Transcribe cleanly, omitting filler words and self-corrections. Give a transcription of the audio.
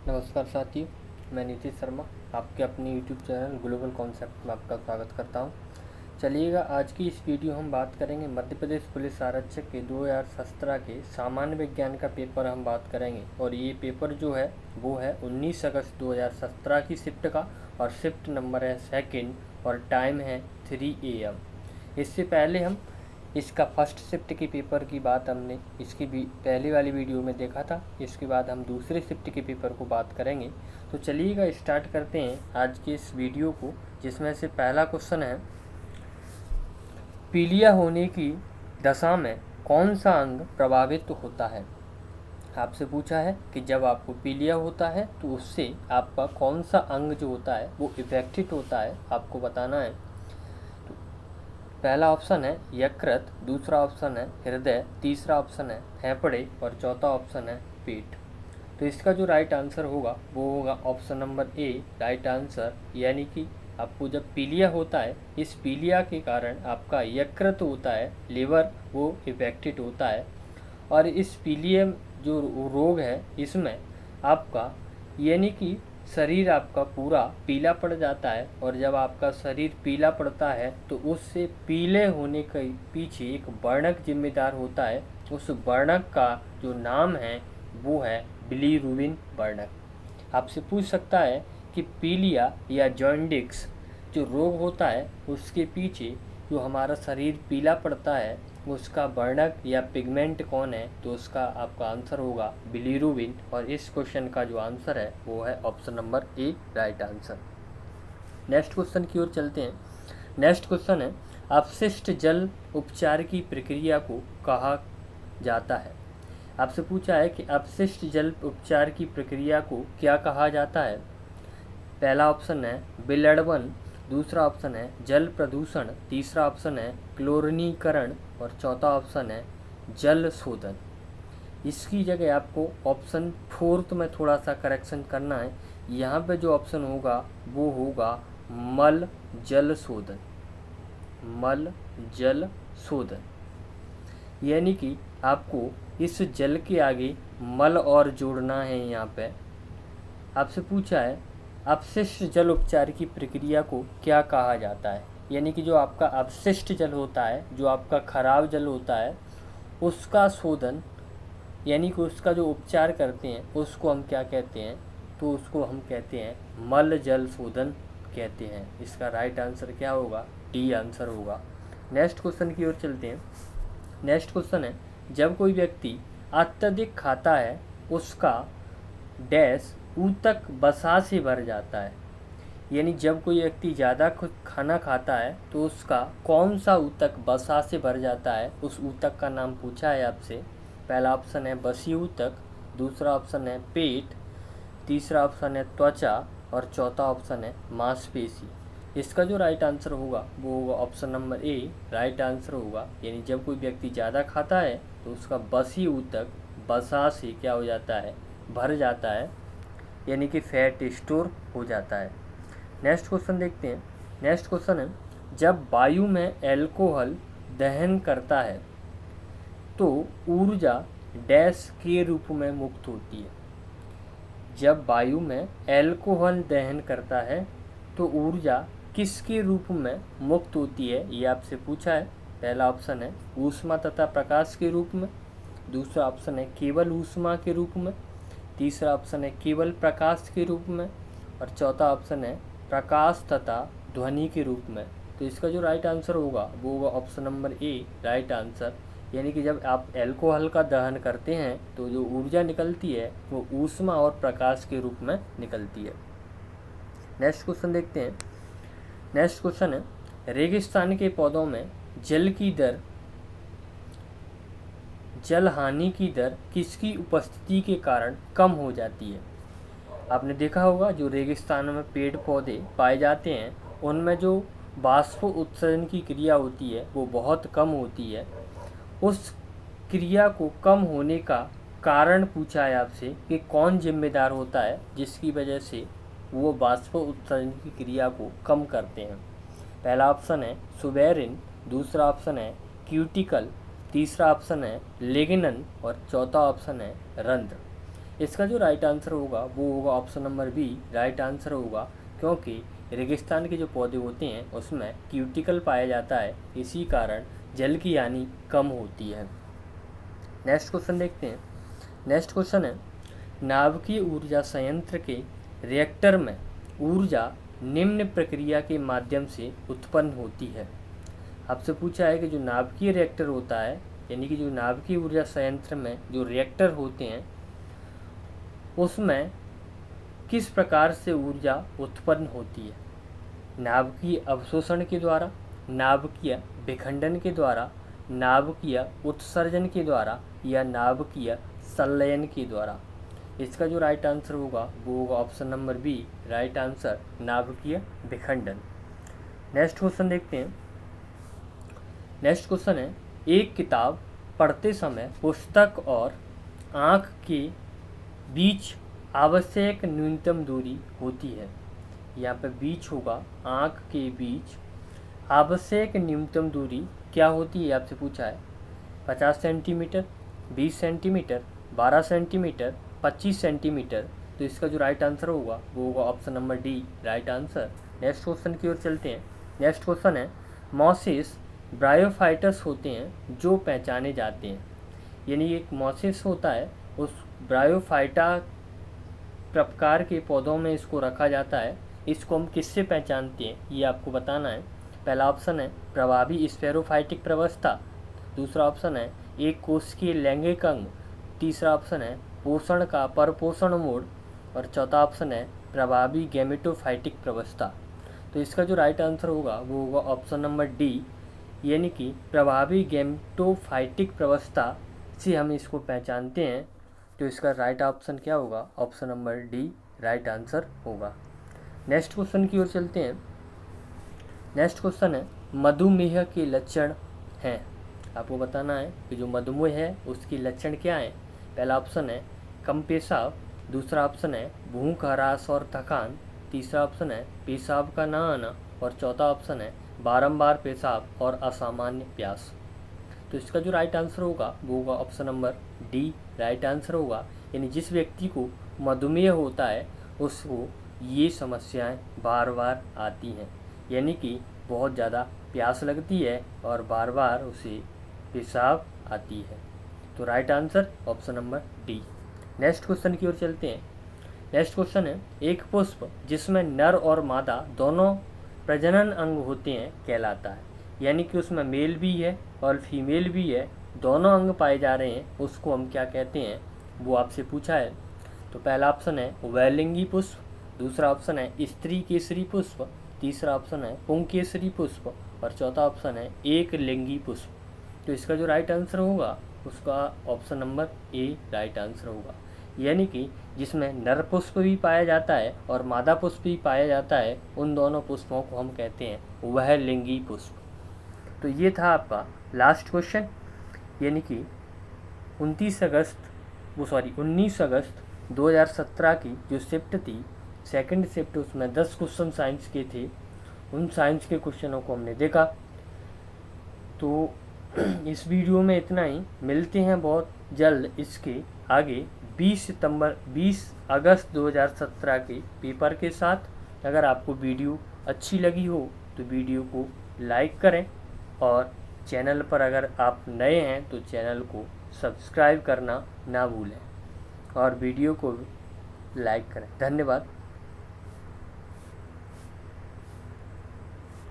नमस्कार साथियों, मैं नीतीश शर्मा आपके अपने यूट्यूब चैनल ग्लोबल कॉन्सेप्ट में आपका स्वागत करता हूं। चलिएगा, आज की इस वीडियो हम बात करेंगे मध्य प्रदेश पुलिस आरक्षक के 2017 के सामान्य विज्ञान का पेपर हम बात करेंगे। और ये पेपर जो है वो है 19 अगस्त 2017 की शिफ्ट का, और शिफ्ट नंबर है 2 और टाइम है 3 AM। इससे पहले हम इसका फर्स्ट शिफ्ट के पेपर की बात हमने इसकी भी पहली वाली वीडियो में देखा था। इसके बाद हम दूसरे शिफ्ट के पेपर को बात करेंगे। तो चलिएगा स्टार्ट करते हैं आज के इस वीडियो को, जिसमें से पहला क्वेश्चन है, पीलिया होने की दशा में कौन सा अंग प्रभावित होता है। आपसे पूछा है कि जब आपको पीलिया होता है तो उससे आपका कौन सा अंग जो होता है वो इफेक्टेड होता है, आपको बताना है। पहला ऑप्शन है यकृत, दूसरा ऑप्शन है हृदय, तीसरा ऑप्शन है फेफड़े और चौथा ऑप्शन है पेट। तो इसका जो राइट आंसर होगा वो होगा option number A, right answer. यानी कि आपको जब पीलिया होता है, इस पीलिया के कारण आपका यकृत होता है, लिवर, वो इफेक्टेड होता है। और इस पीलिया जो रोग है इसमें आपका यानी कि शरीर आपका पूरा पीला पड़ जाता है। और जब आपका शरीर पीला पड़ता है तो उससे पीले होने के पीछे एक वर्णक जिम्मेदार होता है। उस वर्णक का जो नाम है वो है बिलीरुबिन वर्णक। आपसे पूछ सकता है कि पीलिया या जॉन्डिस जो रोग होता है उसके पीछे जो हमारा शरीर पीला पड़ता है उसका वर्णक या पिगमेंट कौन है, तो उसका आपका आंसर होगा बिलीरुबिन। और इस क्वेश्चन का जो आंसर है वो है option number A, right answer. Next question की ओर चलते हैं। नेक्स्ट क्वेश्चन है, अपशिष्ट जल उपचार की प्रक्रिया को कहा जाता है। आपसे पूछा है कि अपशिष्ट जल उपचार की प्रक्रिया को क्या कहा जाता है। पहला ऑप्शन है विलयन, दूसरा ऑप्शन है जल प्रदूषण, तीसरा ऑप्शन है क्लोरीनीकरण और चौथा ऑप्शन है जल शोधन। इसकी जगह आपको ऑप्शन 4 में थोड़ा सा करेक्शन करना है। यहाँ पे जो ऑप्शन होगा वो होगा मल जल शोधन, मल जल शोधन। यानी कि आपको इस जल के आगे मल और जोड़ना है। यहाँ पे आपसे पूछा है अपशिष्ट जल उपचार की प्रक्रिया को क्या कहा जाता है। यानी कि जो आपका अपशिष्ट जल होता है, जो आपका खराब जल होता है, उसका शोधन यानी कि उसका जो उपचार करते हैं उसको हम क्या कहते हैं, तो उसको हम कहते हैं मल जल शोधन कहते हैं। इसका राइट आंसर क्या होगा, डी आंसर होगा। नेक्स्ट क्वेश्चन की ओर चलते हैं। नेक्स्ट क्वेश्चन है, जब कोई व्यक्ति अत्यधिक खाता है उसका डैश ऊतक वसा से भर जाता है। यानी जब कोई व्यक्ति ज़्यादा खाना खाता है तो उसका कौन सा ऊतक वसा से भर जाता है, उस ऊतक का नाम पूछा है आपसे। पहला ऑप्शन है वसी ऊतक, दूसरा ऑप्शन है पेट, तीसरा ऑप्शन है त्वचा और चौथा ऑप्शन है मांसपेशी। इसका जो राइट आंसर होगा वो होगा option number A, right answer होगा। यानी जब कोई व्यक्ति ज़्यादा खाता है तो उसका वसी ऊतक वसा से क्या हो जाता है, भर जाता है, यानी कि फैट स्टोर हो जाता है। नेक्स्ट क्वेश्चन देखते हैं। नेक्स्ट क्वेश्चन है, जब वायु में एल्कोहल दहन करता है तो ऊर्जा डैश के रूप में मुक्त होती है। जब वायु में एल्कोहल दहन करता है तो ऊर्जा किसके रूप में मुक्त होती है, ये आपसे पूछा है। पहला ऑप्शन है ऊष्मा तथा प्रकाश के रूप में, दूसरा ऑप्शन है केवल ऊष्मा के रूप में, तीसरा ऑप्शन है केवल प्रकाश के रूप में और चौथा ऑप्शन है प्रकाश तथा ध्वनि के रूप में। तो इसका जो राइट आंसर होगा वो होगा option number A, right answer. यानी कि जब आप एल्कोहल का दहन करते हैं तो जो ऊर्जा निकलती है वो ऊष्मा और प्रकाश के रूप में निकलती है। नेक्स्ट क्वेश्चन देखते हैं। नेक्स्ट क्वेश्चन है, रेगिस्तान के पौधों में जल हानि की दर किसकी उपस्थिति के कारण कम हो जाती है। आपने देखा होगा जो रेगिस्तान में पेड़ पौधे पाए जाते हैं उनमें जो बाष्प उत्सर्जन की क्रिया होती है वो बहुत कम होती है। उस क्रिया को कम होने का कारण पूछा है आपसे कि कौन जिम्मेदार होता है जिसकी वजह से वो बाष्प उत्सर्जन की क्रिया को कम करते हैं। पहला ऑप्शन है सुबेरिन, दूसरा ऑप्शन है क्यूटिकल, तीसरा ऑप्शन है लिग्नन और चौथा ऑप्शन है रंध्र। इसका जो राइट आंसर होगा वो होगा option number B, right answer होगा, क्योंकि रेगिस्तान के जो पौधे होते हैं उसमें क्यूटिकल पाया जाता है, इसी कारण जल की हानि कम होती है। नेक्स्ट क्वेश्चन देखते हैं। नेक्स्ट क्वेश्चन है, नाभिकीय ऊर्जा संयंत्र के रिएक्टर में ऊर्जा निम्न प्रक्रिया के माध्यम से उत्पन्न होती है। आपसे पूछा है कि जो नाभिकीय रिएक्टर होता है, यानी कि जो नाभिकीय ऊर्जा संयंत्र में जो रिएक्टर होते हैं उसमें किस प्रकार से ऊर्जा उत्पन्न होती है। नाभिकीय अवशोषण के द्वारा, नाभिकीय विखंडन के द्वारा, नाभिकीय उत्सर्जन के द्वारा या नाभिकीय संलयन के द्वारा। इसका जो राइट आंसर होगा वो होगा option number B, right answer, नाभिकीय विखंडन। नेक्स्ट क्वेश्चन देखते हैं। नेक्स्ट क्वेश्चन है, एक किताब पढ़ते समय पुस्तक और आँख के बीच आवश्यक न्यूनतम दूरी होती है। यहाँ पे बीच होगा, आँख के बीच आवश्यक न्यूनतम दूरी क्या होती है आपसे पूछा है। 50 सेंटीमीटर, 20 सेंटीमीटर, 12 सेंटीमीटर, 25 सेंटीमीटर। तो इसका जो राइट आंसर होगा वो होगा option number D, right answer. Next question की ओर चलते हैं। नेक्स्ट क्वेश्चन है, मॉसिस ब्रायोफाइटस होते हैं जो पहचाने जाते हैं, यानी एक मॉसिस होता है, उस ब्रायोफाइटा प्रकार के पौधों में इसको रखा जाता है। इसको हम किससे पहचानते हैं ये आपको बताना है। पहला ऑप्शन है प्रभावी स्पेरोफाइटिक प्रवस्था, दूसरा ऑप्शन है एक कोशिकीय लैंगिक अंग, तीसरा ऑप्शन है पोषण का परपोषण मोड और चौथा ऑप्शन है प्रभावी गैमेटोफाइटिक प्रवस्था। तो इसका जो राइट आंसर होगा वो होगा ऑप्शन नंबर डी, यानी कि प्रभावी गैमेटोफाइटिक प्रवस्था से हम इसको पहचानते हैं। तो इसका राइट ऑप्शन क्या होगा, option number D, right answer होगा। नेक्स्ट क्वेश्चन की ओर चलते हैं। नेक्स्ट क्वेश्चन है, मधुमेह के लक्षण हैं। आपको बताना है कि जो मधुमेह है उसके लक्षण क्या हैं। पहला ऑप्शन है कम पेशाब, दूसरा ऑप्शन है भूख, हरास और थकान, तीसरा ऑप्शन है पेशाब का ना आना और चौथा ऑप्शन है बारंबार पेशाब और असामान्य प्यास। तो इसका जो राइट आंसर होगा वो होगा option number D, right answer होगा। यानी जिस व्यक्ति को मधुमेह होता है उसको ये समस्याएं बार बार आती हैं, यानी कि बहुत ज़्यादा प्यास लगती है और बार बार उसे पेशाब आती है। तो right answer option number D. Next question की ओर चलते हैं। नेक्स्ट क्वेश्चन है, एक पुष्प जिसमें नर और मादा दोनों प्रजनन अंग होते हैं कहलाता है, यानी कि उसमें मेल भी है और फीमेल भी है, दोनों अंग पाए जा रहे हैं, उसको हम क्या कहते हैं वो आपसे पूछा है। तो पहला ऑप्शन है उभयलिंगी पुष्प, दूसरा ऑप्शन है स्त्री केसरी पुष्प, तीसरा ऑप्शन है पुंकेसरी पुष्प और चौथा ऑप्शन है एक लिंगी पुष्प। तो इसका जो राइट आंसर होगा उसका option number A, right answer होगा। यानी कि जिसमें नर पुष्प भी पाया जाता है और मादा पुष्प भी पाया जाता है, उन दोनों पुष्पों को हम कहते हैं वह लिंगी पुष्प। तो ये था आपका लास्ट क्वेश्चन, यानी कि 19 अगस्त 2017 की जो शिफ्ट थी, सेकंड शिफ्ट, उसमें 10 क्वेश्चन साइंस के थे। उन साइंस के क्वेश्चनों को हमने देखा। तो इस वीडियो में इतना ही, मिलते हैं बहुत जल्द इसके आगे 20 अगस्त 2017 के पेपर के साथ। अगर आपको वीडियो अच्छी लगी हो तो वीडियो को लाइक करें और चैनल पर अगर आप नए हैं तो चैनल को सब्सक्राइब करना ना भूलें और वीडियो को लाइक करें। धन्यवाद।